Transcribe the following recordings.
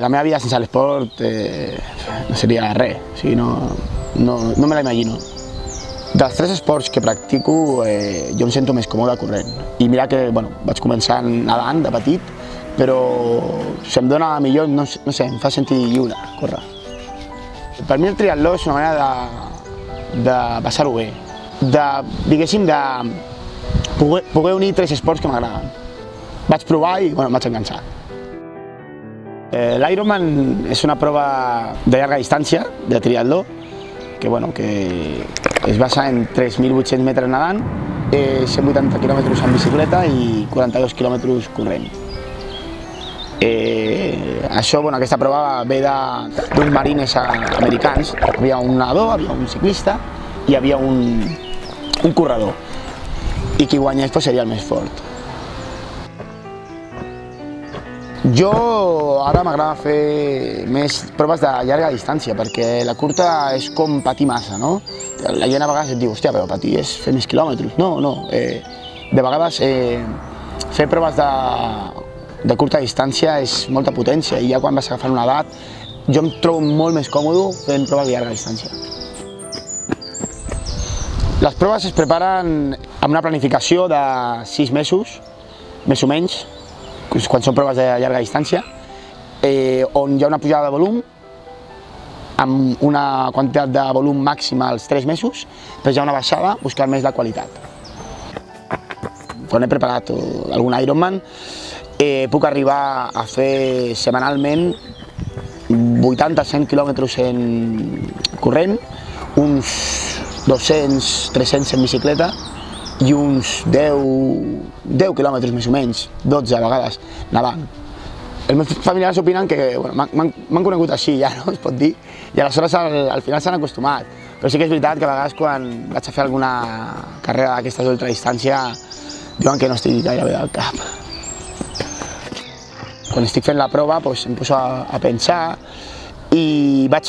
La meva vida sense l'esport no seria res, o sigui, no me la imagino. Dels 3 esports que practico, jo em sento més còmode corrent. I mira que vaig començar nedant de petit, però se'm dona millor, no sé, em fa sentir lliure, córrer. Per mi el triatló és una manera de passar-ho bé, diguéssim, de poder unir 3 esports que m'agraden. Vaig provar i em vaig enganxar. L'Ironman és una prova de llarga distància, de triatló, que es basa en 3.800 metres nedant, 180 quilòmetres en bicicleta i 42 quilòmetres corrent. Aquesta prova ve d'uns marines americans. Hi havia un nedador, hi havia un ciclista i hi havia un corredor. I qui guanyés seria el més fort. Jo ara m'agrada fer més proves de llarga distància, perquè la curta és com patir massa, no? La gent a vegades et diu, hòstia, però patir és fer més quilòmetres. No. De vegades fer proves de curta distància és molta potència i ja quan vas agafant una edat jo em trobo molt més còmode fent proves de llarga distància. Les proves es preparen amb una planificació de 6 mesos, més o menys, quan són proves de llarga distància, on hi ha una pujada de volum amb una quantitat de volum màxima als 3 mesos, després hi ha una baixada buscant més la qualitat. Quan he preparat algun Ironman, puc arribar a fer setmanalment 80-100 quilòmetres corrent, uns 200-300 en bicicleta i uns 10 quilòmetres més o menys, 12 a vegades, nedant. Els meus familiars opinen que m'han conegut així ja, no es pot dir, i aleshores al final s'han acostumat. Però sí que és veritat que a vegades quan vaig a fer alguna carrera d'aquestes d'ultradistància diuen que no estic gaire bé del cap. Quan estic fent la prova em poso a pensar i vaig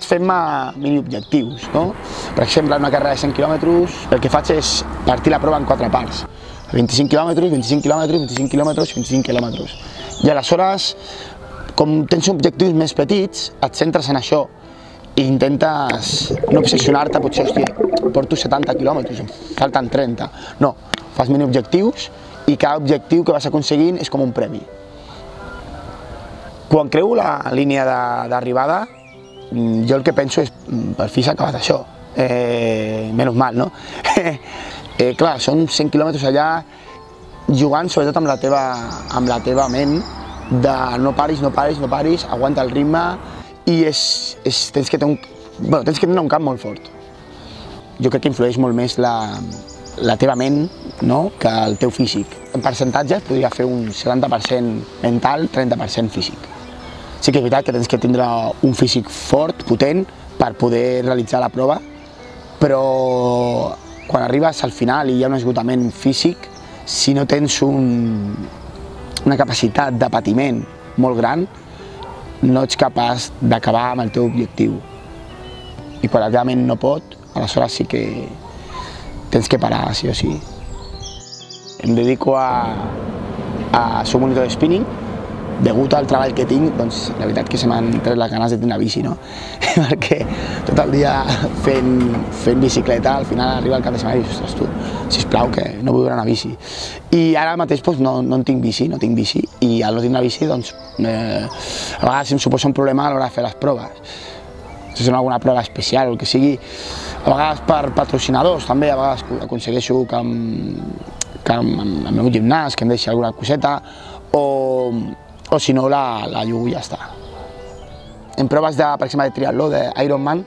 fent-me mini-objectius. Per exemple, en una carrera de 100 quilòmetres el que faig és partir la prova en 4 parts. 25 quilòmetres, 25 quilòmetres, 25 quilòmetres i 25 quilòmetres. I aleshores, com tens objectius més petits, et centres en això i intentes no obsessionar-te, potser, hòstia, porto 70 quilòmetres, em falten 30. No, fas mini-objectius i cada objectiu que vas aconseguint és com un premi. Quan creu la línia d'arribada, jo el que penso és, per fi s'ha acabat això, menys mal, no? Clar, són 100 quilòmetres allà jugant sobretot amb la teva ment de no paris, aguanta el ritme i tens que tenir un cap molt fort. Jo crec que influeix molt més la teva ment que el teu físic. En percentatges podria fer un 70% mental, 30% físic. Sí que és veritat que tens que tindre un físic fort, potent, per poder realitzar la prova, però quan arribes al final i hi ha un esgotament físic, si no tens una capacitat de patiment molt gran, no ets capaç d'acabar amb el teu objectiu. I quan la teva ment no pot, aleshores sí que tens que parar, sí o sí. Em dedico a ser un monitor de spinning. Degut al treball que tinc, doncs la veritat que se m'han tret les ganes de tenir una bici, no? Perquè tot el dia fent bicicleta, al final arriba el cap de setmana i dius, ostres tu, sisplau, que no vull anar a bici. I ara mateix no tinc bici, i al no tenir una bici, doncs, a vegades em suposa un problema a l'hora de fer les proves. Si és alguna prova especial o el que sigui, a vegades per patrocinadors també, a vegades aconsegueixo que el meu gimnàs, que em deixi alguna coseta, o si no la llogo i ja està. En proves, per exemple, de triatló, d'Ironman,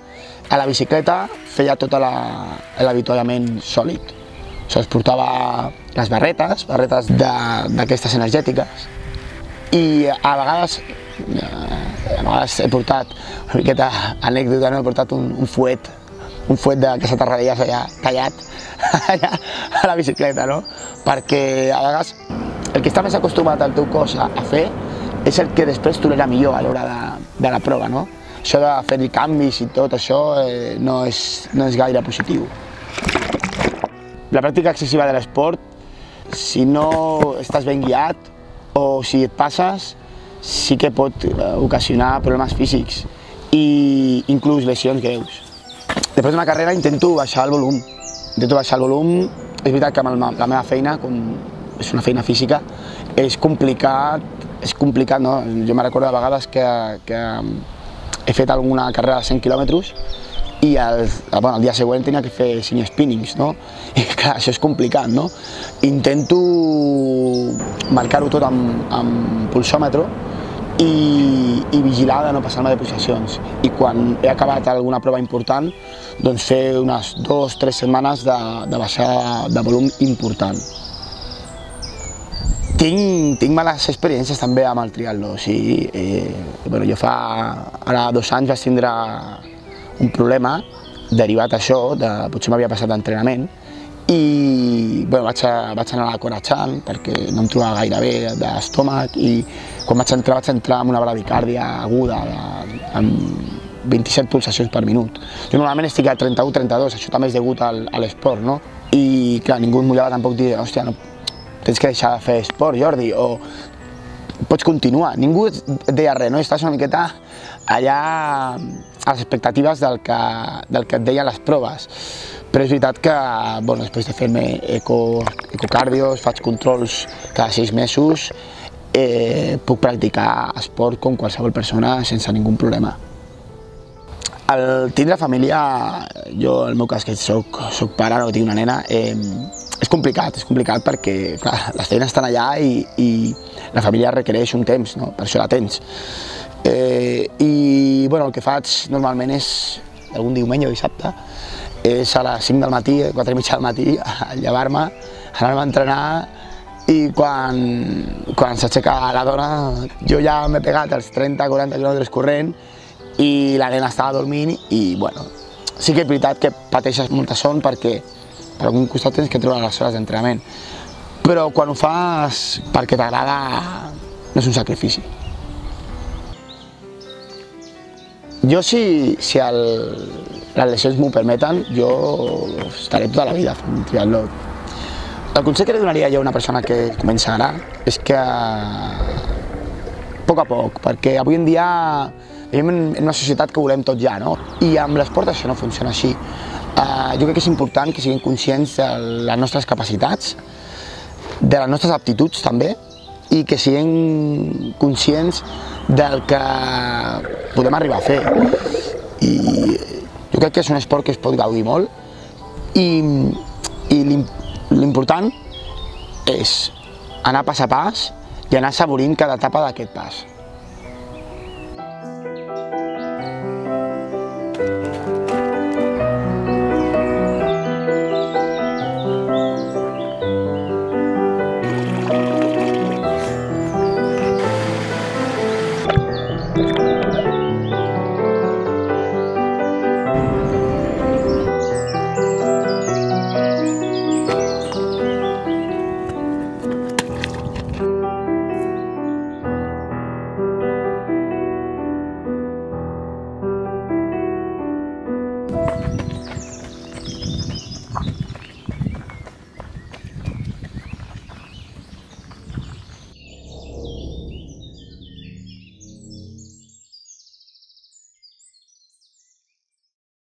a la bicicleta feia tot l'avituallament sòlid. Es portava les barretes d'aquestes energètiques, i a vegades he portat, una miqueta anècdota, he portat un fuet d'aquesta terradilles allà tallat a la bicicleta, no? Perquè a vegades el que està més acostumat al teu cos a fer és el que després tolera millor a l'hora de la prova, no? Això de fer-hi canvis i tot això no és gaire positiu. La pràctica excessiva de l'esport, si no estàs ben guiat o si et passes, sí que pot ocasionar problemes físics i inclús lesions greus. Després d'una carrera intento baixar el volum. És veritat que amb la meva feina, com és una feina física, és complicat, no? Jo me recordo de vegades que he fet alguna carrera de 100 quilòmetres i el dia següent tenia que fer 5 spinnings, no? I clar, això és complicat, no? Intento marcar-ho tot amb pulsòmetre i vigilar de no passar-me de pulsacions. I quan he acabat alguna prova important, doncs fer unes 2 o 3 setmanes de baixada de volum important. Tinc males experiències també amb el triatló. Jo fa ara 2 anys vaig tindre un problema derivat d'això, potser m'havia passat d'entrenament, i vaig anar a la Corachan perquè no em trobava gaire bé d'estómac i quan vaig entrar amb una bradicàrdia aguda amb 27 pulsacions per minut. Jo normalment estic a 31-32, això també és degut a l'esport, no? I clar, ningú em mullava tampoc dir, hòstia, no, tens que deixar de fer esport, Jordi, o pots continuar. Ningú et deia res, no? Estàs una miqueta allà a les expectatives del que et deien les proves. Però és veritat que després de fer-me ecocàrdios, faig controls cada 6 mesos, puc practicar esport com qualsevol persona sense ningú problema. El tindre família, jo en el meu cas que soc pare, no tinc una nena, és complicat perquè clar, les feines estan allà i la família requereix un temps, no? Per això la tens. I el que faig normalment és, algun diumenge o dissabte, és a les 5 del matí, 4 i mitja del matí, llevar-me, anar-me a entrenar i quan s'aixeca la dona jo ja m'he pegat els 30-40 quilòmetres corrent i la nena estava dormint i sí que és veritat que pateixes molta son perquè per algun costat tens que treure les hores d'entrenament, però quan ho fas perquè t'agrada no és un sacrifici. Jo, si les lesions m'ho permeten, jo estaré tota la vida fent un triatló. El consell que li donaria jo a una persona que comença ara és que a poc, perquè avui en dia vivim en una societat que volem tot ja, no? I amb l'esport això no funciona així. Jo crec que és important que siguem conscients de les nostres capacitats, de les nostres aptituds també, i que siguem conscients del que podem arribar a fer. I jo crec que és un esport que es pot gaudir molt i l'important és anar pas a pas i anar assaborint cada etapa d'aquest pas.